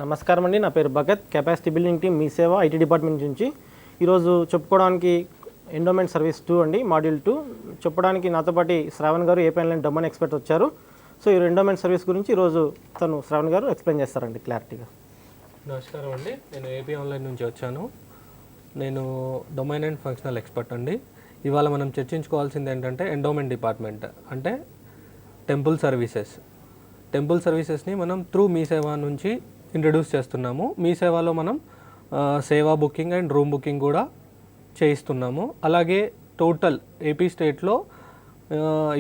నమస్కారం అండి. నా పేరు భగత్, కెపాసిటీ బిల్డింగ్ టీమ్ మీ సేవ ఐటీ డిపార్ట్మెంట్ నుంచి. ఈరోజు చెప్పుకోవడానికి ఎండోమెంట్ సర్వీస్ 2 అండి, మాడ్యూల్ 2 చెప్పడానికి నాతో పాటు శ్రావణ్ గారు ఏపీ ఆన్లైన్ డొమైన్ ఎక్స్పర్ట్ వచ్చారు. సో ఈ ఎండోమెంట్ సర్వీస్ గురించి ఈరోజు తను శ్రావణ్ గారు ఎక్స్ప్లెయిన్ చేస్తారండి క్లారిటీగా. నమస్కారం అండి, నేను ఏపీ ఆన్లైన్ నుంచి వచ్చాను. నేను డొమైన్ అండ్ ఫంక్షనల్ ఎక్స్పర్ట్ అండి. ఇవాళ మనం చర్చించుకోవాల్సింది ఏంటంటే ఎండోమెంట్ డిపార్ట్మెంట్ అంటే టెంపుల్ సర్వీసెస్ని మనం త్రూ మీ సేవ నుంచి ఇంట్రడ్యూస్ చేస్తున్నాము. మీ సేవలో మనం సేవా బుకింగ్ అండ్ రూమ్ బుకింగ్ కూడా చేయిస్తున్నాము. అలాగే టోటల్ ఏపీ స్టేట్లో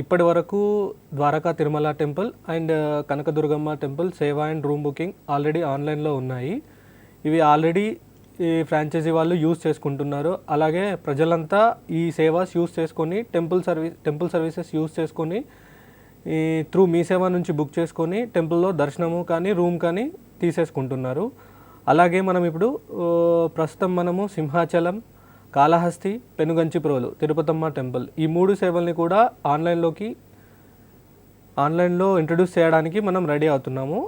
ఇప్పటి వరకు Dwaraka Tirumala temple and Kanakadurgamma temple సేవా అండ్ రూమ్ బుకింగ్ ఆల్రెడీ ఆన్లైన్లో ఉన్నాయి. ఇవి ఆల్రెడీ ఈ ఫ్రాంచైజీ వాళ్ళు యూజ్ చేసుకుంటున్నారు. అలాగే ప్రజలంతా ఈ సేవాస్ యూజ్ చేసుకొని టెంపుల్ సర్వీసెస్ యూజ్ చేసుకొని ఈ త్రూ మీ సేవ నుంచి బుక్ చేసుకొని టెంపుల్లో దర్శనము కానీ రూమ్ కానీ తీసేసుకుంటున్నారు. అలాగే మనం ఇప్పుడు ప్రస్తుతం మనము సింహాచలం, కాళహస్తి, పెనుగంచిప్రోలు, తిరుపతమ్మ టెంపుల్ ఈ 3 సేవల్ని కూడా ఆన్లైన్లో ఇంట్రడ్యూస్ చేయడానికి మనం రెడీ అవుతున్నాము.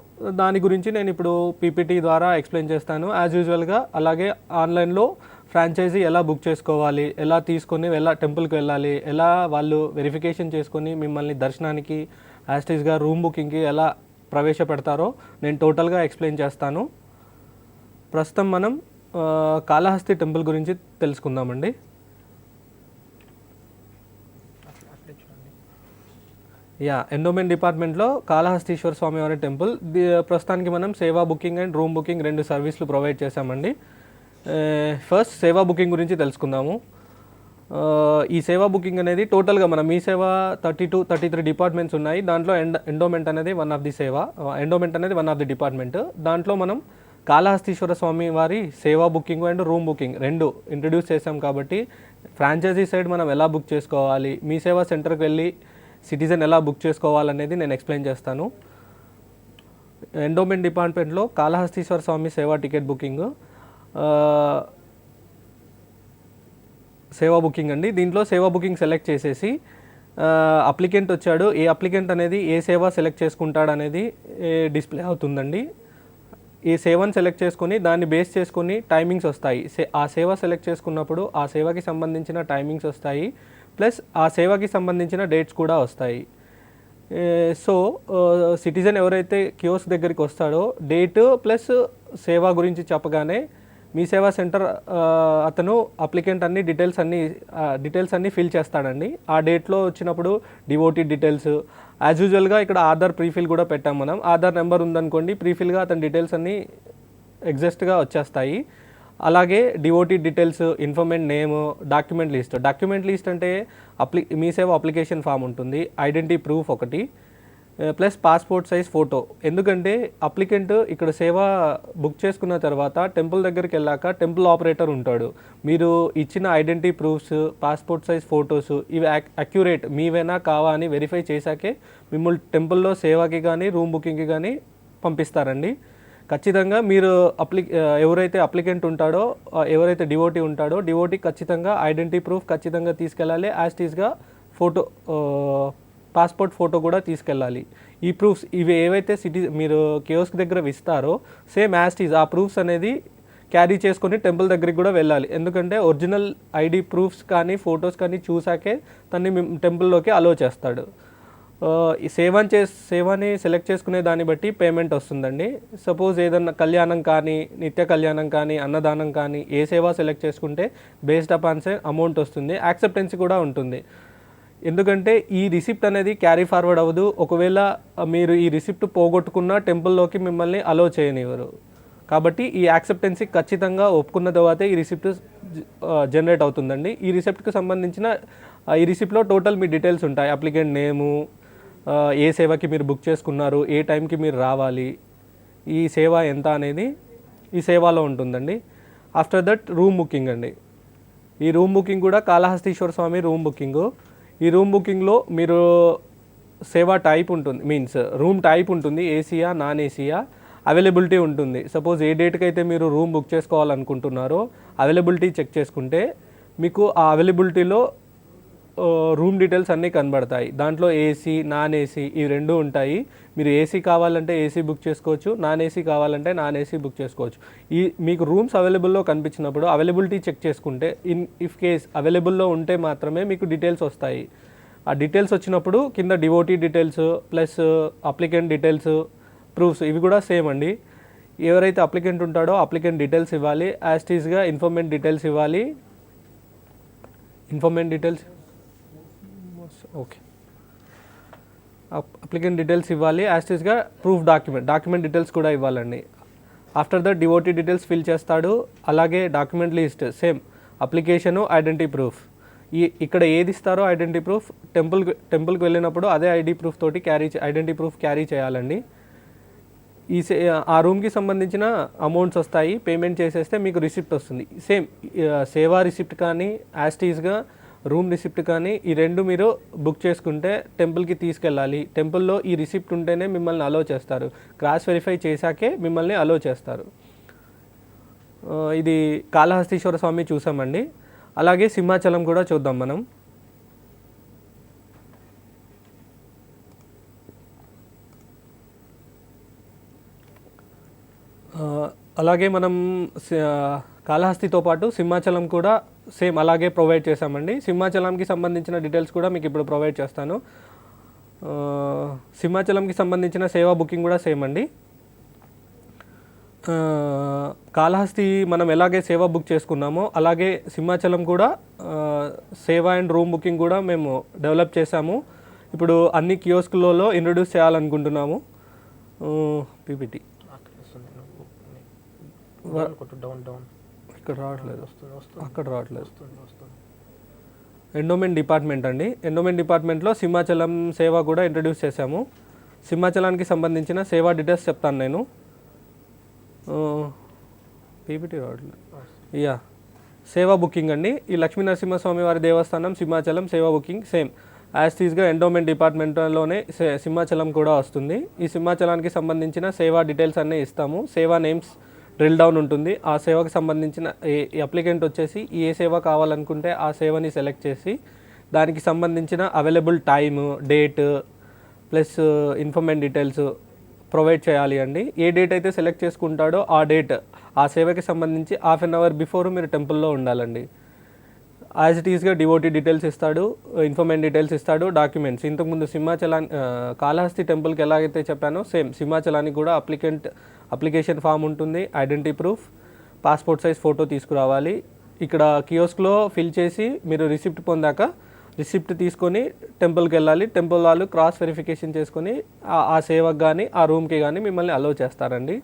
దాని గురించి నేను ఇప్పుడు పీపీటీ ద్వారా ఎక్స్ప్లెయిన్ చేస్తాను యాజ్ యూజువల్గా. అలాగే ఆన్లైన్లో ఫ్రాంచైజీ ఎలా బుక్ చేసుకోవాలి, ఎలా తీసుకొని టెంపుల్కి వెళ్ళాలి, ఎలా వాళ్ళు వెరిఫికేషన్ చేసుకొని మిమ్మల్ని దర్శనానికి యాస్టీస్గా రూమ్ బుకింగ్కి ఎలా ప్రవేశపెడతారో నేను టోటల్గా ఎక్స్ప్లెయిన్ చేస్తాను. ప్రస్తుతం మనం కాళహస్తి టెంపుల్ గురించి తెలుసుకుందామండి. ఎండోమెంట్ డిపార్ట్మెంట్లో కాళహస్తీశ్వర స్వామి వారి టెంపుల్ ప్రస్తుతానికి మనం సేవా బుకింగ్ అండ్ రూమ్ బుకింగ్ 2 సర్వీసులు ప్రొవైడ్ చేశామండి. ఫస్ట్ సేవా బుకింగ్ గురించి తెలుసుకుందాము. ఈ సేవా బుకింగ్ అనేది టోటల్గా మనం మీ సేవ 32-33 డిపార్ట్మెంట్స్ ఉన్నాయి. దాంట్లో ఎండోమెంట్ అనేది వన్ ఆఫ్ ది డిపార్ట్మెంట్. దాంట్లో మనం కాళహస్తీశ్వర స్వామి వారి సేవా booking and room booking 2 introduce చేసాం. కాబట్టి ఫ్రాంచైజీ సైడ్ మనం ఎలా బుక్ చేసుకోవాలి, మీ సేవా సెంటర్కి వెళ్ళి సిటిజన్ ఎలా బుక్ చేసుకోవాలనేది నేను ఎక్స్ప్లెయిన్ చేస్తాను. ఎండోమెంట్ డిపార్ట్మెంట్లో కాళహస్తీశ్వర స్వామి సేవా టికెట్ బుకింగ్ సేవా బుకింగ్ అండి. దీంట్లో సేవా బుకింగ్ సెలెక్ట్ చేసేసి అప్లికెంట్ వచ్చాడు, ఏ అప్లికెంట్ అనేది ఏ సేవ సెలెక్ట్ చేసుకుంటాడు అనేది డిస్ప్లే అవుతుందండి. ఈ సేవను సెలెక్ట్ చేసుకొని దాన్ని బేస్ చేసుకొని టైమింగ్స్ వస్తాయి. ఆ సేవ సెలెక్ట్ చేసుకున్నప్పుడు ఆ సేవకి సంబంధించిన టైమింగ్స్ వస్తాయి, ప్లస్ ఆ సేవకి సంబంధించిన డేట్స్ కూడా వస్తాయి. సో సిటిజన్ ఎవరైతే కియోస్క్ దగ్గరికి వస్తాడో డేట్ ప్లస్ సేవ గురించి చెప్పగానే మీ సేవా సెంటర్ అతను అప్లికెంట్ డీటెయిల్స్ అన్నీ ఫిల్ చేస్తాడండి. ఆ డేట్లో వచ్చినప్పుడు డివోటీ డీటెయిల్స్ యాజ్ యూజువల్గా ఇక్కడ ఆధార్ ప్రీఫిల్ కూడా పెట్టాం మనం. ఆధార్ నెంబర్ ఉందనుకోండి, ప్రీఫిల్గా అతని డీటెయిల్స్ అన్నీ ఎగ్జాక్ట్గా వచ్చేస్తాయి. అలాగే devotee details, ఇన్ఫర్మెంట్ name, document list అంటే మీ సేవ అప్లికేషన్ ఫామ్ ఉంటుంది, ఐడెంటిటీ ప్రూఫ్ ఒకటి, ప్లస్ పాస్పోర్ట్ సైజ్ ఫోటో. ఎందుకంటే అప్లికెంట్ ఇక్కడ సేవ బుక్ చేసుకున్న తర్వాత టెంపుల్ దగ్గరికి వెళ్ళాక టెంపుల్ ఆపరేటర్ ఉంటాడు. మీరు ఇచ్చిన identity proofs, passport size photos ఇవి అక్యురేట్ మీవేనా కావా అని వెరిఫై చేశాకే మిమ్మల్ని టెంపుల్లో సేవకి కానీ రూమ్ బుకింగ్కి కానీ పంపిస్తారండి. ఖచ్చితంగా మీరు ఎవరైతే అప్లికెంట్ ఉంటాడో, ఎవరైతే డివోటీ ఖచ్చితంగా ఐడెంటిటీ ప్రూఫ్ ఖచ్చితంగా తీసుకెళ్ళాలి. యాస్టీస్గా పాస్పోర్ట్ ఫోటో కూడా తీసుకెళ్ళాలి. ఈ ప్రూఫ్స్ ఇవి ఏవైతే మీరు కియోస్క్ దగ్గర ఇస్తారో సేమ్ యాస్టీస్ ఆ ప్రూఫ్స్ అనేది క్యారీ చేసుకొని టెంపుల్ దగ్గరికి కూడా వెళ్ళాలి. ఎందుకంటే ఒరిజినల్ ఐడి ప్రూఫ్స్ కానీ ఫొటోస్ కానీ చూసాకే తన్ని టెంపుల్లోకి అలో చేస్తాడు. ఈ సేవని సెలెక్ట్ చేసుకునే దాన్ని బట్టి పేమెంట్ వస్తుందండి. సపోజ్ ఏదన్నా కళ్యాణం కానీ, నిత్య కళ్యాణం కానీ, అన్నదానం కానీ ఏ సేవ సెలెక్ట్ చేసుకుంటే బేస్డ్ అపాన్ అమౌంట్ వస్తుంది. యాక్సెప్టెన్సీ కూడా ఉంటుంది. ఎందుకంటే ఈ రిసిప్ట్ అనేది క్యారీ ఫార్వర్డ్ అవ్వదు. ఒకవేళ మీరు ఈ రిసిప్ట్ పోగొట్టుకున్న టెంపుల్లోకి మిమ్మల్ని అలో చేయనివ్వరు. కాబట్టి ఈ యాక్సెప్టెన్సీ ఖచ్చితంగా ఒప్పుకున్న తర్వాతే ఈ రిసిప్ట్ జనరేట్ అవుతుందండి. ఈ రిసిప్ట్లో టోటల్ మీ డీటెయిల్స్ ఉంటాయి. అప్లికెంట్ నేము, ఏ సేవకి మీరు బుక్ చేసుకున్నారు, ఏ టైంకి మీరు రావాలి, ఈ సేవ ఎంత అనేది ఈ సేవలో ఉంటుందండి. ఆఫ్టర్ దట్ రూమ్ బుకింగ్ అండి. ఈ రూమ్ బుకింగ్ కూడా కాళహస్తీశ్వర స్వామి రూమ్ బుకింగు. ఈ రూమ్ బుకింగ్లో మీరు సేవా టైప్ ఉంటుంది, మీన్స్ రూమ్ టైప్ ఉంటుంది, ఏసీయా నాన్ ఏసీయా, అవైలబిలిటీ ఉంటుంది. సపోజ్ ఏ డేట్కి అయితే మీరు రూమ్ బుక్ చేసుకోవాలనుకుంటున్నారో అవైలబిలిటీ చెక్ చేసుకుంటే మీకు ఆ అవైలబిలిటీలో రూమ్ డీటెయిల్స్ అన్నీ కనబడతాయి. దాంట్లో ఏసీ, నాన్ ఏసీ ఈ రెండు ఉంటాయి. మీరు ఏసీ కావాలంటే ఏసీ బుక్ చేసుకోవచ్చు, నాన్ ఏసీ కావాలంటే నాన్ ఏసీ బుక్ చేసుకోవచ్చు. మీకు రూమ్స్ అవైలబుల్లో కనిపించినప్పుడు అవైలబిలిటీ చెక్ చేసుకుంటే ఇఫ్ కేస్ అవైలబుల్లో ఉంటే మాత్రమే మీకు డీటెయిల్స్ వస్తాయి. ఆ డీటెయిల్స్ వచ్చినప్పుడు కింద devotee details plus applicant details, proofs ఇవి కూడా సేమ్ అండి. ఎవరైతే అప్లికెంట్ ఉంటాడో అప్లికెంట్ డీటెయిల్స్ ఇవ్వాలి, యాస్టీస్గా ఇన్ఫర్మెంట్ డీటెయిల్స్ ఇవ్వాలి. ఇన్ఫర్మెంట్ డీటెయిల్స్ ఓకే, అప్లికెంట్ డీటెయిల్స్ ఇవ్వాలి, యాస్టీస్గా ప్రూఫ్ డాక్యుమెంట్ డీటెయిల్స్ కూడా ఇవ్వాలండి. After that devotee details fill చేస్తాడు. అలాగే document list same, application, identity proof. ఇక్కడ ఏది ఇస్తారో ఐడెంటిటీ ప్రూఫ్ టెంపుల్కి వెళ్ళినప్పుడు అదే ఐడెంటిటీ ప్రూఫ్ క్యారీ చేయాలండి. ఆ రూమ్కి సంబంధించిన అమౌంట్స్ వస్తాయి, పేమెంట్ చేసేస్తే మీకు రిసిప్ట్ వస్తుంది. సేమ్ సేవా రిసిప్ట్ కానీ యాస్టీస్గా రూమ్ రిసిప్ట్ కానీ ఈ రెండు మీరు బుక్ చేసుకుంటే టెంపుల్కి తీసుకెళ్ళాలి. టెంపుల్లో ఈ రిసిప్ట్ ఉంటేనే మిమ్మల్ని అలో చేస్తారు. క్రాస్ వెరిఫై చేశాకే మిమ్మల్ని అలో చేస్తారు. ఇది కాళహస్తీశ్వర స్వామి చూసామండి. అలాగే సింహాచలం కూడా చూద్దాం మనం. అలాగే మనం కాళహస్తితో పాటు సింహాచలం కూడా సేమ్ అలాగే ప్రొవైడ్ చేశామండి. సింహాచలంకి సంబంధించిన డీటెయిల్స్ కూడా మీకు ఇప్పుడు ప్రొవైడ్ చేస్తాను. సింహాచలంకి సంబంధించిన సేవా బుకింగ్ కూడా సేమ్ అండి. కాళహస్తి మనం ఎలాగే సేవా బుక్ చేసుకున్నామో అలాగే సింహాచలం కూడా సేవా అండ్ రూమ్ బుకింగ్ కూడా మేము డెవలప్ చేశాము. ఇప్పుడు అన్ని కియోస్క్లలో ఇంట్రొడ్యూస్ చేయాలనుకుంటున్నాము. పీపీటీ ఇక్కడ రావట్లేదు, అక్కడ రావట్లేదు. ఎండోమెంట్ డిపార్ట్మెంట్ అండి. ఎండోమెంట్ డిపార్ట్మెంట్లో సింహాచలం సేవ కూడా ఇంట్రొడ్యూస్ చేశాము. సింహాచలానికి సంబంధించిన సేవా డీటెయిల్స్ చెప్తాను నేను. పీపీటీ రావట్లేదు. సేవా బుకింగ్ అండి. ఈ లక్ష్మీ నరసింహస్వామి వారి దేవస్థానం సింహాచలం సేవా బుకింగ్ సేమ్ యాస్టీస్గా ఎండోమెంట్ డిపార్ట్మెంట్లోనే సింహాచలం కూడా వస్తుంది. ఈ సింహాచలానికి సంబంధించిన సేవా డీటెయిల్స్ అన్నీ ఇస్తాము. సేవా నేమ్స్ డ్రిల్ డౌన్ ఉంటుంది. ఆ సేవకు సంబంధించిన అప్లికెంట్ వచ్చేసి ఏ సేవ కావాలనుకుంటే ఆ సేవని సెలెక్ట్ చేసి దానికి సంబంధించిన available time, date plus ఇన్ఫర్మెంట్ details provide చేయాలి అండి. ఏ డేట్ అయితే సెలెక్ట్ చేసుకుంటాడో ఆ డేట్ ఆ సేవకి సంబంధించి హాఫ్ అన్ అవర్ బిఫోర్ మీరు టెంపుల్లో ఉండాలండి. యాజ్ ఇట్ ఈస్గా డివోటీ డీటెయిల్స్ ఇస్తాడు, ఇన్ఫర్మెంట్ డీటెయిల్స్ ఇస్తాడు, డాక్యుమెంట్స్. ఇంతకుముందు కాళహస్తి టెంపుల్కి ఎలాగైతే చెప్పానో సేమ్ సింహాచలానికి కూడా అప్లికేషన్ ఫామ్ ఉంటుంది, identity proof, passport size photo తీసుకురావాలి. ఇక్కడ కియోస్క్లో ఫిల్ చేసి మీరు రిసిప్ట్ పొందాక రిసిప్ట్ తీసుకొని టెంపుల్కి వెళ్ళాలి. టెంపుల్ వాళ్ళు క్రాస్ వెరిఫికేషన్ చేసుకొని ఆ సేవకు కానీ ఆ రూమ్కి కానీ మిమ్మల్ని అలో చేస్తారండి.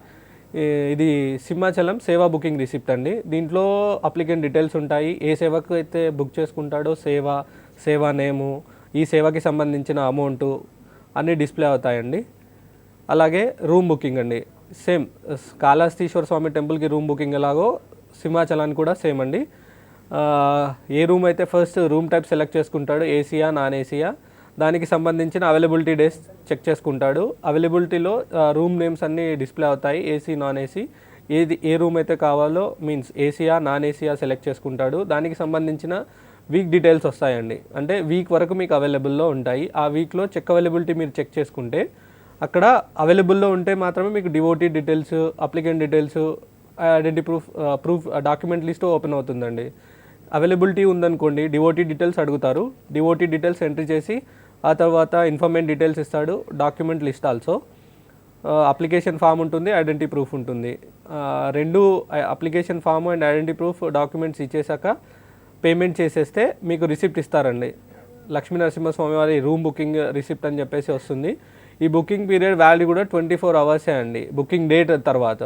ఇది సింహాచలం సేవా బుకింగ్ రిసిప్ట్ అండి. దీంట్లో అప్లికెంట్ డీటెయిల్స్ ఉంటాయి, ఏ సేవకు అయితే బుక్ చేసుకుంటాడో సేవా నేము, ఈ సేవకి సంబంధించిన అమౌంటు అన్నీ డిస్ప్లే అవుతాయండి. అలాగే రూమ్ బుకింగ్ అండి. సేమ్ కాళహస్తీశ్వర స్వామి టెంపుల్కి రూమ్ బుకింగ్ ఎలాగో సింహాచలానికి కూడా సేమ్ అండి. ఏ రూమ్ అయితే ఫస్ట్ రూమ్ టైప్ సెలెక్ట్ చేసుకుంటాడు, ఏసీయా నాన్ ఏసీయా, దానికి సంబంధించిన అవైలబిలిటీ డేస్ చెక్ చేసుకుంటాడు. అవైలబిలిటీలో రూమ్ నేమ్స్ అన్నీ డిస్ప్లే అవుతాయి, ఏసీ నాన్ ఏసీ. ఏ రూమ్ అయితే కావాలో means Asia non Asia select చేసుకుంటాడు. దానికి సంబంధించిన వీక్ డీటెయిల్స్ వస్తాయండి. అంటే వీక్ వరకు మీకు అవైలబుల్లో ఉంటాయి. ఆ వీక్లో చెక్ అవైలబిలిటీ మీరు చెక్ చేసుకుంటే అక్కడ అవైలబుల్లో ఉంటే మాత్రమే మీకు devotee details, applicant details, identity proof document list open అవుతుందండి. అవైలబిలిటీ ఉందనుకోండి డివోటీ డీటెయిల్స్ అడుగుతారు. డివోటీ డీటెయిల్స్ ఎంట్రీ చేసి ఆ తర్వాత ఇన్ఫర్మెంట్ డీటెయిల్స్ ఇస్తాడు, document list also, application form ఉంటుంది, ఐడెంటిటీ ప్రూఫ్ ఉంటుంది. రెండు application form and identity proof documents ఇచ్చేసాక పేమెంట్ చేసేస్తే మీకు రిసిప్ట్ ఇస్తారండి. లక్ష్మీ నరసింహస్వామి వారి రూమ్ బుకింగ్ రిసిప్ట్ అని చెప్పేసి వస్తుంది. ఈ బుకింగ్ పీరియడ్ వ్యాలిడ్ కూడా 24 అవర్సే అండి. బుకింగ్ డేట్ తర్వాత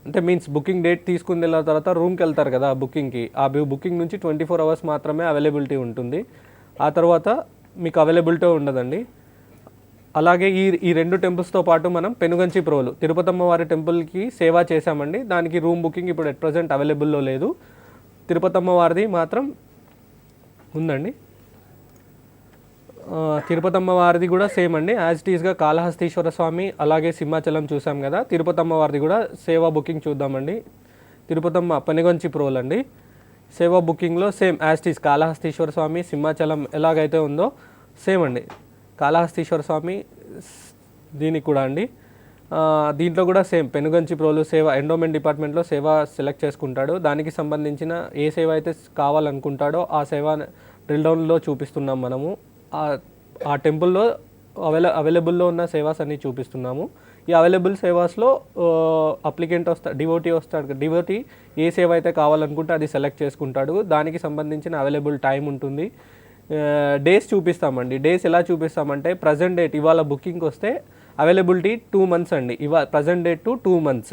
అంటే మీన్స్ బుకింగ్ డేట్ తీసుకుని వెళ్ళిన తర్వాత రూమ్కి వెళ్తారు కదా బుకింగ్కి, ఆ బుకింగ్ నుంచి 24 అవర్స్ మాత్రమే అవైలబిలిటీ ఉంటుంది. ఆ తర్వాత మీకు అవైలబిలిటీ ఉండదండి. అలాగే ఈ రెండు టెంపుల్స్తో పాటు మనం పెనుగంచి ప్రోలు తిరుపతమ్మ వారి టెంపుల్కి సేవ చేశామండి. దానికి రూమ్ బుకింగ్ ఇప్పుడు ఎట్ ప్రజెంట్ అవైలబుల్లో లేదు. తిరుపతమ్మ వారిది మాత్రం ఉందండి. తిరుపతమ్మ వారిది కూడా సేమ్ అండి. యాజ్ ఇట్ ఈస్గా కాళహస్తీశ్వర స్వామి అలాగే సింహాచలం చూసాం కదా, తిరుపతమ్మ వారిది కూడా సేవా బుకింగ్ చూద్దామండి. తిరుపతమ్మ పెనుగంచి ప్రోల్ అండి. సేవా బుకింగ్లో సేమ్ యాస్టీస్ కాళహస్తీశ్వర స్వామి సింహాచలం ఎలాగైతే ఉందో సేమ్ అండి. కాళహస్తీశ్వర స్వామి దీనికి కూడా అండి. దీంట్లో కూడా సేమ్ పెనుగంచి ప్రోలు సేవ ఎండోమెంట్ డిపార్ట్మెంట్లో సేవ సెలెక్ట్ చేసుకుంటాడు. దానికి సంబంధించిన ఏ సేవ అయితే కావాలనుకుంటాడో ఆ సేవ డ్రిల్ డౌన్లో చూపిస్తున్నాం మనము. ఆ టెంపుల్లో అవైలబుల్లో ఉన్న సేవాస్ అన్నీ చూపిస్తున్నాము. ఈ అవైలబుల్ సేవాస్లో అప్లికెంట్ వస్తాడు, డివోటీ ఏ సేవ అయితే కావాలనుకుంటే అది సెలెక్ట్ చేసుకుంటాడు. దానికి సంబంధించిన అవైలబుల్ టైం ఉంటుంది. డేస్ చూపిస్తామండి. డేస్ ఎలా చూపిస్తామంటే ప్రజెంట్ డేట్ ఇవాళ బుకింగ్కి వస్తే అవైలబిలిటీ 2 months అండి. ప్రజెంట్ డేట్ టు 2 months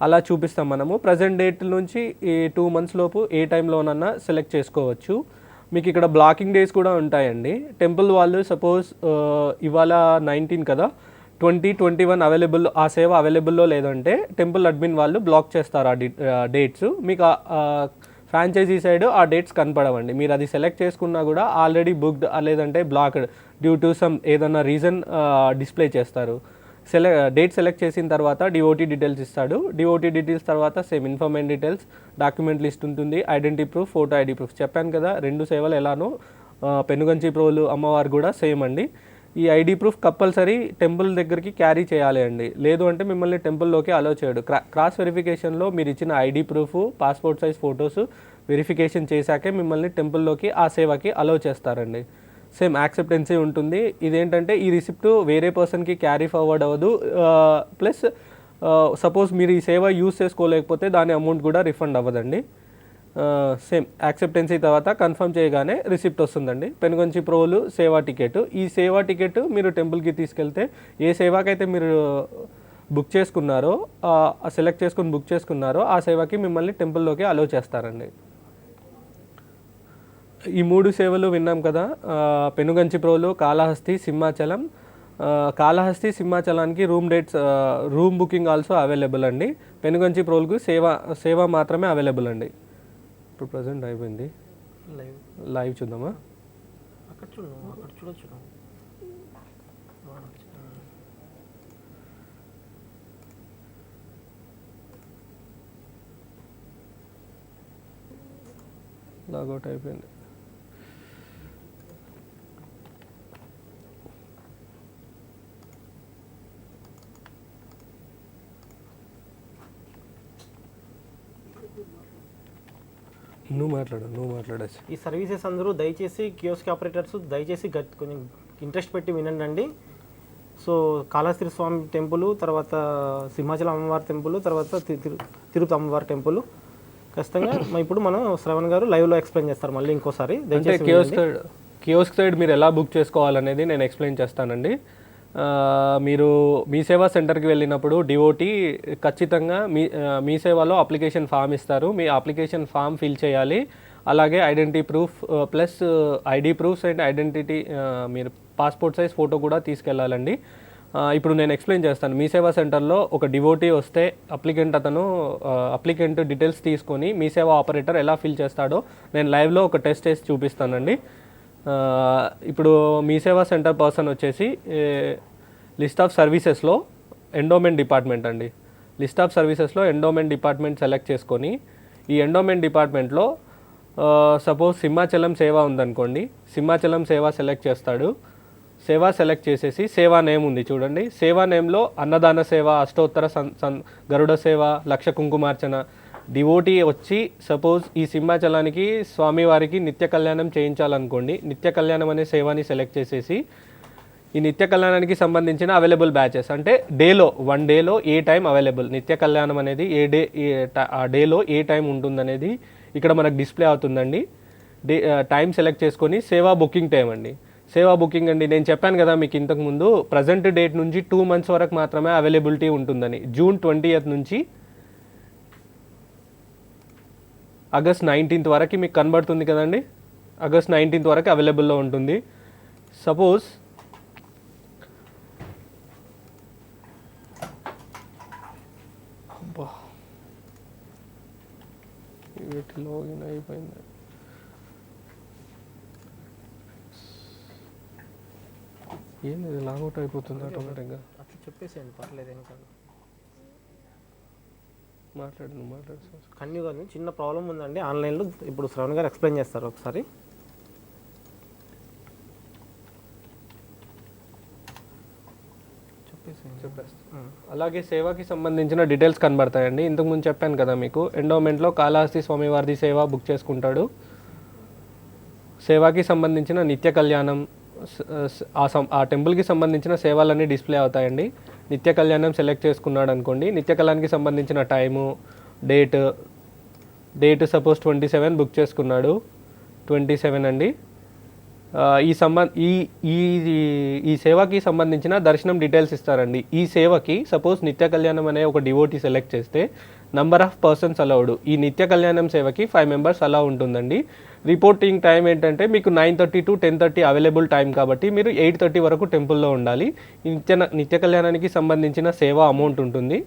అలా చూపిస్తాం మనము. ప్రజెంట్ డేట్ నుంచి ఈ 2 months లోపు ఏ టైంలోనన్నా సెలెక్ట్ చేసుకోవచ్చు. మీకు ఇక్కడ బ్లాకింగ్ డేస్ కూడా ఉంటాయండి. టెంపుల్ వాళ్ళు సపోజ్ ఇవాళ 19 కదా, 20, 21 అవైలబుల్ ఆ సేవ అవైలబుల్లో లేదంటే టెంపుల్ అడ్మిన్ వాళ్ళు బ్లాక్ చేస్తారు ఆ డేట్స్. మీకు ఫ్రాంచైజీ సైడ్ ఆ డేట్స్ కనపడవండి. మీరు అది సెలెక్ట్ చేసుకున్నా కూడా ఆల్రెడీ బుక్డ్ లేదంటే బ్లాక్డ్ డ్యూ టు సమ్ ఏదన్నా రీజన్ డిస్ప్లే చేస్తారు. డేట్ సెలెక్ట్ చేసిన తర్వాత డిఓటీ డీటెయిల్స్ ఇస్తాడు. డిఓటీ డీటెయిల్స్ తర్వాత same information details, document list ఉంటుంది, identity proof, photo ID proof. చెప్పాను కదా 2 సేవలు ఎలానో పెనుగంచి ప్రోలు అమ్మవారు కూడా సేమ్ అండి. ఈ ఐడి ప్రూఫ్ కంపల్సరీ టెంపుల్ దగ్గరికి క్యారీ చేయాలి అండి. లేదు అంటే మిమ్మల్ని టెంపుల్లోకి అలో చేయడు. క్రాస్ వెరిఫికేషన్లో మీరు ఇచ్చిన ID proof, passport size photos verification చేశాకే మిమ్మల్ని టెంపుల్లోకి ఆ సేవకి అలో చేస్తారండి. సేమ్ యాక్సెప్టెన్సీ ఉంటుంది. ఇదేంటంటే ఈ రిసిప్ట్ వేరే పర్సన్కి క్యారీ ఫార్వర్డ్ అవ్వదు. ప్లస్ సపోజ్ మీరు ఈ సేవ యూస్ చేసుకోలేకపోతే దాని అమౌంట్ కూడా రిఫండ్ అవ్వదండి. సేమ్ యాక్సెప్టెన్సీ తర్వాత కన్ఫర్మ్ చేయగానే రిసిప్ట్ వస్తుందండి. పెనుగంచి ప్రోలు సేవా టికెట్. ఈ సేవా టికెట్ మీరు టెంపుల్కి తీసుకెళ్తే ఏ సేవాకైతే మీరు బుక్ చేసుకున్నారో సెలెక్ట్ చేసుకుని బుక్ చేసుకున్నారో ఆ సేవకి మిమ్మల్ని టెంపుల్లోకి అలో చేస్తారండి. ఈ 3 సేవలు విన్నాం కదా, పెనుగంచి ప్రోలు, కాళహస్తి, సింహాచలం. కాళహస్తి సింహాచలానికి రూమ్ బుకింగ్ ఆల్సో అవైలబుల్ అండి. పెనుగంచి ప్రోల్కు సేవ మాత్రమే అవైలబుల్ అండి. ఇప్పుడు ప్రజెంట్ అయిపోయింది. లైవ్ చూద్దామా? అక్కడ చూడొచ్చు. లాగౌట్ అయిపోయింది. నువ్వు మాట్లాడచ్చు. ఈ సర్వీసెస్ అందరూ దయచేసి కియోస్క్ ఆపరేటర్స్ దయచేసి కొంచెం ఇంట్రెస్ట్ పెట్టి వినండి. సో కాళహస్తి స్వామి టెంపుల్, తర్వాత సింహాచలం అమ్మవారి టెంపుల్, తర్వాత తిరుపతి అమ్మవారి టెంపుల్ ఖచ్చితంగా ఇప్పుడు మనం శ్రవణ్ గారు లైవ్లో ఎక్స్ప్లెయిన్ చేస్తారు మళ్ళీ ఇంకోసారి. దయచేసి కియోస్క్ సైడ్ మీరు ఎలా బుక్ చేసుకోవాలనేది నేను ఎక్స్ప్లెయిన్ చేస్తానండి. మీరు మీ సేవా సెంటర్కి వెళ్ళినప్పుడు డిఓటీ ఖచ్చితంగా మీ సేవలో అప్లికేషన్ ఫామ్ ఇస్తారు. మీ అప్లికేషన్ ఫామ్ ఫిల్ చేయాలి. అలాగే identity proof plus ID proofs and identity మీరు పాస్పోర్ట్ సైజ్ ఫోటో కూడా తీసుకెళ్ళాలండి. ఇప్పుడు నేను ఎక్స్ప్లెయిన్ చేస్తాను. మీ సేవా సెంటర్లో ఒక డివోటీ వస్తే అప్లికెంట్ డీటెయిల్స్ తీసుకొని మీ సేవా ఆపరేటర్ ఎలా ఫిల్ చేస్తాడో నేను లైవ్లో ఒక టెస్ట్ చేసి చూపిస్తానండి. ఇప్పుడు మీ సేవా సెంటర్ పర్సన్ వచ్చేసి లిస్ట్ ఆఫ్ సర్వీసెస్లో ఎండోమెంట్ డిపార్ట్మెంట్ అండి. లిస్ట్ ఆఫ్ సర్వీసెస్లో ఎండోమెంట్ డిపార్ట్మెంట్ సెలెక్ట్ చేసుకొని ఈ ఎండోమెంట్ డిపార్ట్మెంట్లో సపోజ్ సింహాచలం సేవ ఉందనుకోండి, సింహాచలం సేవ సెలెక్ట్ చేస్తాడు. సేవ సెలెక్ట్ చేసేసి సేవా నేమ్ ఉంది చూడండి. సేవా నేమ్లో అన్నదాన సేవ, అష్టోత్తర గరుడ సేవ, లక్ష కుంకుమార్చన. డివోటీ వచ్చి సపోజ్ ఈ సింహాచలానికి స్వామివారికి నిత్య కళ్యాణం చేయించాలనుకోండి, నిత్య కళ్యాణం అనే సేవని సెలెక్ట్ చేసేసి ఈ నిత్య కళ్యాణానికి సంబంధించిన అవైలబుల్ బ్యాచెస్ అంటే వన్ డేలో ఏ టైం అవైలబుల్, నిత్య కళ్యాణం అనేది ఆ డేలో ఏ టైం ఉంటుందనేది ఇక్కడ మనకు డిస్ప్లే అవుతుందండి. టైం సెలెక్ట్ చేసుకొని సేవా బుకింగ్ టైం అండి. సేవా బుకింగ్ అండి, నేను చెప్పాను కదా మీకు ఇంతకుముందు ప్రజెంట్ డేట్ నుంచి 2 months వరకు మాత్రమే అవైలబిలిటీ ఉంటుందని. June 20th నుంచి August 19th వరకు మీకు కనబడుతుంది కదండి. August 19th వరకు అవైలబుల్లో ఉంటుంది. సపోజ్ లాగిన్ అయిపోయింది. ఏంది ఇది లాగౌట్ అయిపోతుంది ఆటోమేటిక్గా? అట్లా చెప్పేసేయండి, పర్లేదు ఏం కాదు. మాట్లాడు కన్యూ గారు చిన్న ప్రాబ్లం ఉందండి ఆన్లైన్లో, ఇప్పుడు శ్రవణ్ గారు ఎక్స్ప్లెయిన్ చేస్తారు ఒకసారి. అలాగే సేవకి సంబంధించిన డీటెయిల్స్ కనబడతాయండి. ఇంతకుముందు చెప్పాను కదా మీకు, ఎండోమెంట్లో కాళహస్తి స్వామివారిది సేవ బుక్ చేసుకుంటాడు. సేవాకి సంబంధించిన నిత్య కళ్యాణం, ఆ టెంపుల్కి సంబంధించిన సేవలన్నీ డిస్ప్లే అవుతాయండి. నిత్య కళ్యాణం సెలెక్ట్ చేసుకున్నాడు అనుకోండి, నిత్య కళ్యాణానికి సంబంధించిన టైము, డేట్ సపోజ్ 27 బుక్ చేసుకున్నాడు, 27 అండి. ఈ సేవకి సంబంధించిన దర్శనం డీటెయిల్స్ ఇస్తారండి. ఈ సేవకి సపోజ్ నిత్య కళ్యాణం అనే ఒక డివోటీ సెలెక్ట్ చేస్తే నంబర్ ఆఫ్ పర్సన్స్ అలౌడ్. ఈ నిత్య కళ్యాణం సేవకి 5 మెంబర్స్ అలా ఉంటుందండి. రిపోర్టింగ్ టైం ఏంటంటే మీకు 9:30 to 10:30 అవైలబుల్ టైం కాబట్టి మీరు 8:30 వరకు టెంపుల్లో ఉండాలి. నిత్య కళ్యాణానికి సంబంధించిన సేవ అమౌంట్ ఉంటుంది.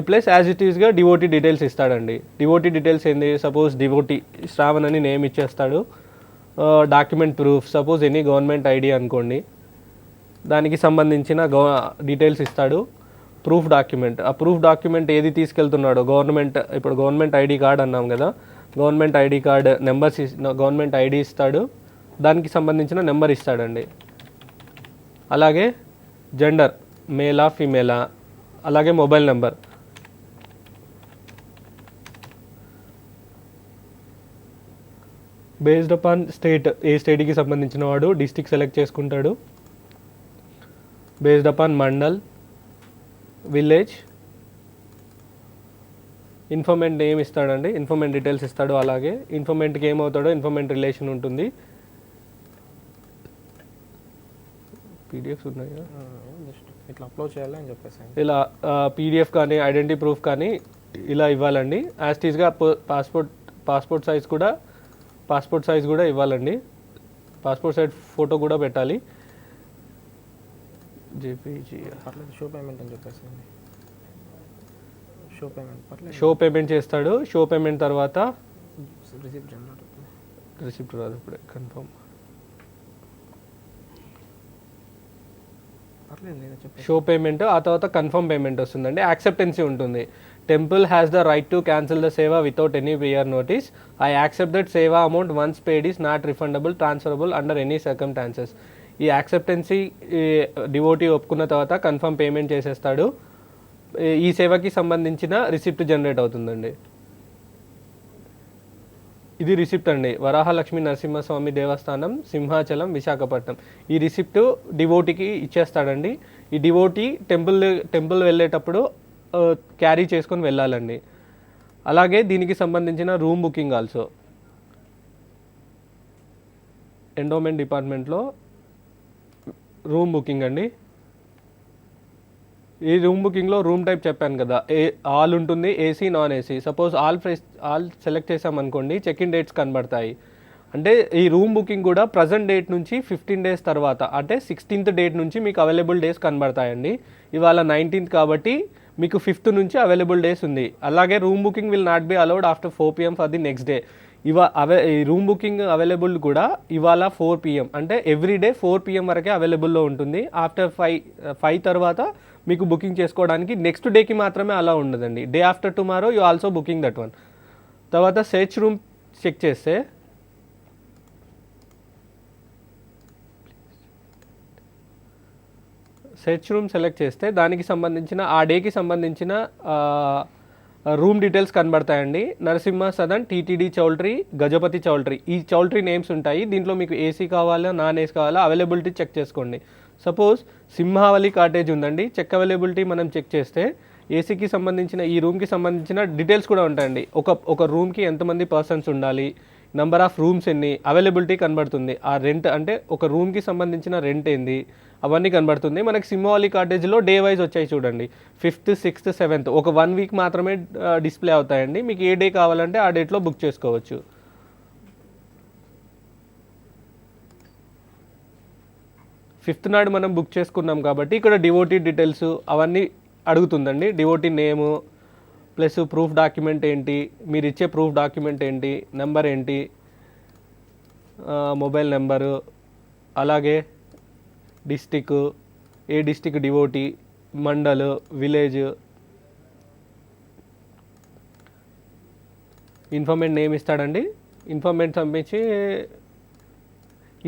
ప్లస్ యాజ్ ఇట్ ఈస్గా డివోటీ డీటెయిల్స్ ఇస్తాడండి. డివోటీ డీటెయిల్స్ ఏంది, సపోజ్ డివోటీ శ్రావణ్ అని నేమ్ ఇచ్చేస్తాడు. Document proof, suppose any government ID అనుకోండి, దానికి సంబంధించిన డీటెయిల్స్ ఇస్తాడు. ప్రూఫ్ డాక్యుమెంట్, ఆ ప్రూఫ్ డాక్యుమెంట్ ఏది తీసుకెళ్తున్నాడో, ఇప్పుడు గవర్నమెంట్ ఐడి కార్డ్ అన్నాం కదా, government ID card numbers, government ID ఇస్తాడు, దానికి సంబంధించిన నెంబర్ ఇస్తాడండి. అలాగే జెండర్, మేలా ఫీమేలా, అలాగే mobile number. Based upon state, ఏ స్టేట్కి సంబంధించిన వాడు డిస్ట్రిక్ట్ సెలెక్ట్ చేసుకుంటాడు. Based upon mandal, village, informant name ఇస్తాడండి, ఇన్ఫర్మెంట్ డీటెయిల్స్ ఇస్తాడు. అలాగే ఇన్ఫర్మెంట్కి ఏమవుతాడో ఇన్ఫర్మెంట్ రిలేషన్ ఉంటుంది. పీడిఎఫ్స్ ఉన్నాయి జస్ట్ ఇట్లా అప్లోడ్ చేయాలి అని చెప్పేసి, ఇలా పీడిఎఫ్ కానీ ఐడెంటిటీ ప్రూఫ్ కానీ ఇలా ఇవ్వాలండి. యాస్టీస్గా పాస్పోర్ట్ సైజ్ కూడా ఇవ్వాలండి. పాస్పోర్ట్ సైజ్ ఫోటో కూడా పెట్టాలి. జేపీజీ పర్లేదు, షో పేమెంట్ అని చెప్పేసి, షో పేమెంట్ పర్లేదు, షో పేమెంట్ చేస్తాడు. షో పేమెంట్ తర్వాత రిసిప్ట్ రాదు ఇప్పుడే, కన్ఫర్మ్. షో పేమెంట్, ఆ తర్వాత కన్ఫర్మ్ పేమెంట్ వస్తుందండి. యాక్సెప్టెన్సీ ఉంటుంది. Temple has the right to cancel the seva without any prior notice. I accept that seva amount once paid is not refundable, transferable under any circumstances. ఈ acceptancy devotee ఒప్పుకున్న తర్వాత confirm payment చేసేస్తాడు. ఈ సేవకి సంబంధించిన receipt generate అవుతుందండి. ఇది రిసిప్ట్ అండి. వరాహలక్ష్మి నరసింహస్వామి దేవస్థానం, సింహాచలం, విశాఖపట్నం. ఈ రిసిప్ట్ డివోటీకి ఇచ్చేస్తాడండి. ఈ డివోటీ టెంపుల్ వెళ్ళేటప్పుడు క్యారీ చేసుకొని వెళ్ళాలండి. అలాగే దీనికి సంబంధించిన రూమ్ బుకింగ్ ఆల్సో ఎండోమెంట్ డిపార్ట్మెంట్లో రూమ్ బుకింగ్ అండి. ఈ రూమ్ బుకింగ్లో రూమ్ టైప్ చెప్పాను కదా, ఆల్ ఉంటుంది, AC, non AC. Suppose all select చేసామనుకోండి, చెక్ ఇన్ డేట్స్ కనబడతాయి. అంటే ఈ రూమ్ బుకింగ్ కూడా ప్రజెంట్ డేట్ నుంచి 15 days తర్వాత, అంటే 16th డేట్ నుంచి మీకు అవైలబుల్ డేస్ కనబడతాయండి. ఇవాళ 19th కాబట్టి మీకు 5th నుంచి అవైలబుల్ డేస్ ఉంది. అలాగే room booking will not be allowed after 4 PM for the next day. ఈ రూమ్ బుకింగ్ అవైలబుల్ కూడా ఇవాళ 4 PM, అంటే ఎవ్రీడే 4 PM వరకే అవైలబుల్లో ఉంటుంది. ఆఫ్టర్ 5 తర్వాత మీకు బుకింగ్ చేసుకోవడానికి నెక్స్ట్ డేకి మాత్రమే అలా ఉండదండి. Day after tomorrow you also booking that one. తర్వాత సెర్చ్ రూమ్ చెక్ చేస్తే సెర్చ్ రూమ్ సెలెక్ట్ చేస్తే దానికి సంబంధించిన ఆ డేకి సంబంధించిన రూమ్ డీటెయిల్స్ కనబడతాయండి. నరసింహ సదన్, టీటీడీ చౌల్ట్రీ, గజపతి చౌల్ట్రీ, ఈ చౌల్ట్రీ నేమ్స్ ఉంటాయి. దీంట్లో మీకు ఏసీ కావాలా, నాన్ ఏసీ కావాలా, అవైలబిలిటీ చెక్ చేసుకోండి. సపోజ్ సింహావళి కాటేజ్ ఉందండి, చెక్ అవైలబిలిటీ మనం చెక్ చేస్తే ఏసీకి సంబంధించిన, ఈ రూమ్కి సంబంధించిన డీటెయిల్స్ కూడా ఉంటాయండి. ఒక రూమ్కి ఎంతమంది పర్సన్స్ ఉండాలి, నెంబర్ ఆఫ్ రూమ్స్ ఎన్ని, అవైలబిలిటీ కనబడుతుంది. ఆ రెంట్ అంటే ఒక రూమ్కి సంబంధించిన రెంట్ ఏంది అవన్నీ కనబడుతుంది. మనకి సింహావళి కాటేజ్లో డే వైజ్ వచ్చాయి చూడండి, 5th, 6th, 7th, ఒక 1 week మాత్రమే డిస్ప్లే అవుతాయండి. మీకు ఏ డే కావాలంటే ఆ డేట్లో బుక్ చేసుకోవచ్చు. ఫిఫ్త్ నాడు మనం బుక్ చేసుకున్నాం కాబట్టి ఇక్కడ డివోటీ డీటెయిల్స్ అవన్నీ అడుగుతుందండి. Devotee name plus proof document ఏంటి, మీరు ఇచ్చే ప్రూఫ్ డాక్యుమెంట్ ఏంటి, నెంబర్ ఏంటి, మొబైల్ నెంబరు, అలాగే డిస్టిక్, ఏ district devotee, mandal, village, informant name ఇస్తాడండి. ఇన్ఫర్మేట్ పంపించి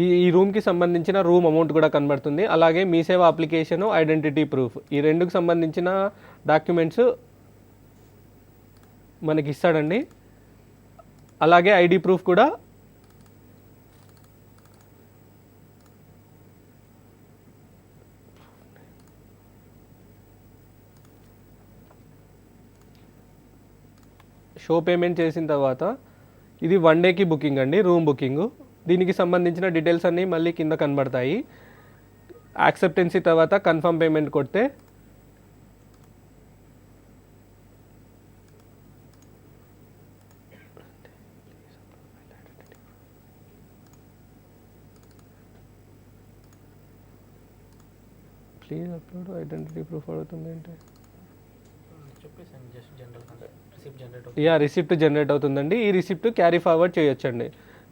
ఈ రూమ్కి సంబంధించిన రూమ్ అమౌంట్ కూడా కనబడుతుంది. అలాగే మీ సేవ అప్లికేషను, ఐడెంటిటీ ప్రూఫ్, ఈ రెండుకు సంబంధించిన డాక్యుమెంట్స్ మనకి ఇస్తాడండి. అలాగే ఐడి ప్రూఫ్ కూడా షో పేమెంట్ చేసిన తర్వాత ఇది 1 డేకి బుకింగ్ అండి, రూమ్ బుకింగ్. దీనికి సంబంధించిన డీటెయిల్స్ అన్నీ మళ్ళీ కింద కనబడతాయి. యాక్సెప్టెన్సీ తర్వాత కన్ఫర్మ్ పేమెంట్ కొడితే ప్లీజ్ అప్లోడ్ ఐడెంటిటీ ప్రూఫ్ అడుగుతుంది ఏంటి? రిసిప్ట్ జనరేట్ అవుతుందండి. ఈ రిసిప్ట్ క్యారీ ఫార్వర్డ్ చేయొచ్చండి.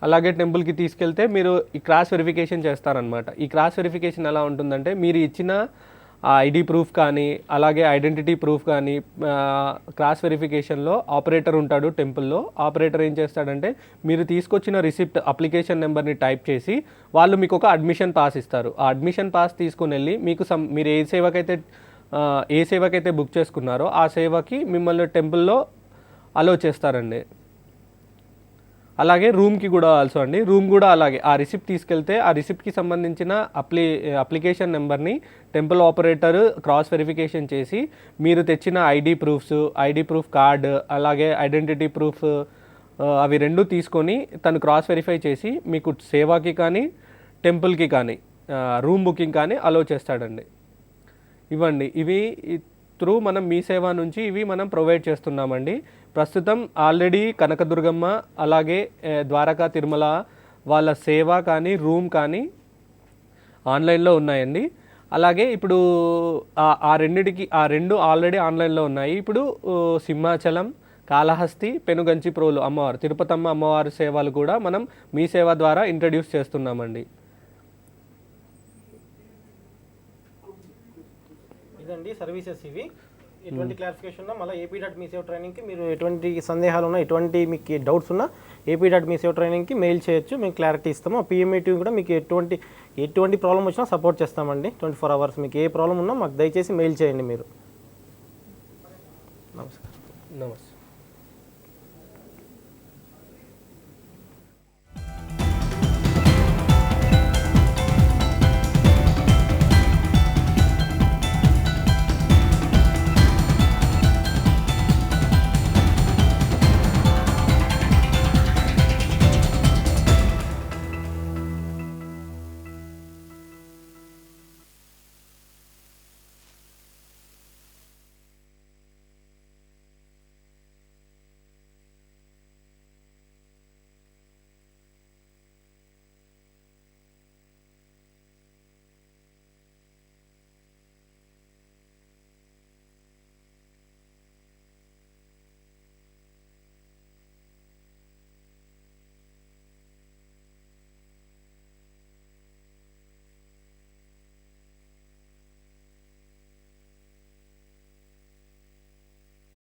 అలాగే టెంపుల్కి తీసుకెళ్తే మీరు ఈ క్రాస్ వెరిఫికేషన్ చేస్తారనమాట. ఈ క్రాస్ వెరిఫికేషన్ ఎలా ఉంటుందంటే మీరు ఇచ్చిన ఐడి ప్రూఫ్ కానీ అలాగే ఐడెంటిటీ ప్రూఫ్ కానీ క్రాస్ వెరిఫికేషన్లో ఆపరేటర్ ఉంటాడు టెంపుల్లో. ఆపరేటర్ ఏం చేస్తాడంటే మీరు తీసుకొచ్చిన రిసిప్ట్ అప్లికేషన్ నెంబర్ని టైప్ చేసి వాళ్ళు మీకు ఒక అడ్మిషన్ పాస్ ఇస్తారు. ఆ అడ్మిషన్ పాస్ తీసుకుని వెళ్ళి మీకు మీరు ఏ సేవకైతే బుక్ చేసుకున్నారో ఆ సేవకి మిమ్మల్ని టెంపుల్లో అలో చేస్తారండి. అలాగే రూమ్కి కూడా ఆల్సో అండి. రూమ్ కూడా అలాగే ఆ రిసిప్ట్ తీసుకెళ్తే ఆ రిసిప్ట్కి సంబంధించిన అప్లికేషన్ నెంబర్ని టెంపుల్ ఆపరేటర్ క్రాస్ వెరిఫికేషన్ చేసి మీరు తెచ్చిన ఐడి ప్రూఫ్ కార్డ్ అలాగే ఐడెంటిటీ ప్రూఫ్ అవి రెండు తీసుకొని తను క్రాస్ వెరిఫై చేసి మీకు సేవాకి కానీ టెంపుల్కి కానీ రూమ్ బుకింగ్ కానీ అలో చేస్తాడండి. ఇవ్వండి ఇవి త్రూ మనం మీ సేవ నుంచి ఇవి మనం ప్రొవైడ్ చేస్తున్నామండి. ప్రస్తుతం ఆల్రెడీ కనకదుర్గమ్మ అలాగే ద్వారకా తిరుమల వాళ్ళ సేవ కానీ రూమ్ కానీ ఆన్లైన్లో ఉన్నాయండి. అలాగే ఇప్పుడు ఆ రెండు ఆల్రెడీ ఆన్లైన్లో ఉన్నాయి. ఇప్పుడు సింహాచలం, కాళహస్తి, పెనుగంచిప్రోలు అమ్మవారు, తిరుపతమ్మ అమ్మవారి సేవలు కూడా మనం మీ సేవ ద్వారా ఇంట్రడ్యూస్ చేస్తున్నామండి. ఇదండి సర్వీసెస్ ఇవి. ఎటువంటి క్లారిఫికేషన్ ఉన్నా మళ్ళీ AP.MeSave ట్రైనింగ్కి మీరు ఎటువంటి సందేహాలు ఉన్నా ఎటువంటి మీకు డౌట్స్ ఉన్నా AP.MeSave ట్రైనింగ్కి మెయిల్ చేయొచ్చు, మేము క్లారిటీ ఇస్తాము. ఆ PMA టీం కూడా మీకు ఎటువంటి ప్రాబ్లం వచ్చినా సపోర్ట్ చేస్తామండి 24 hours. మీకు ఏ ప్రాబ్లం ఉన్నా మాకు దయచేసి మెయిల్ చేయండి మీరు. నమస్కారం. నమస్తే.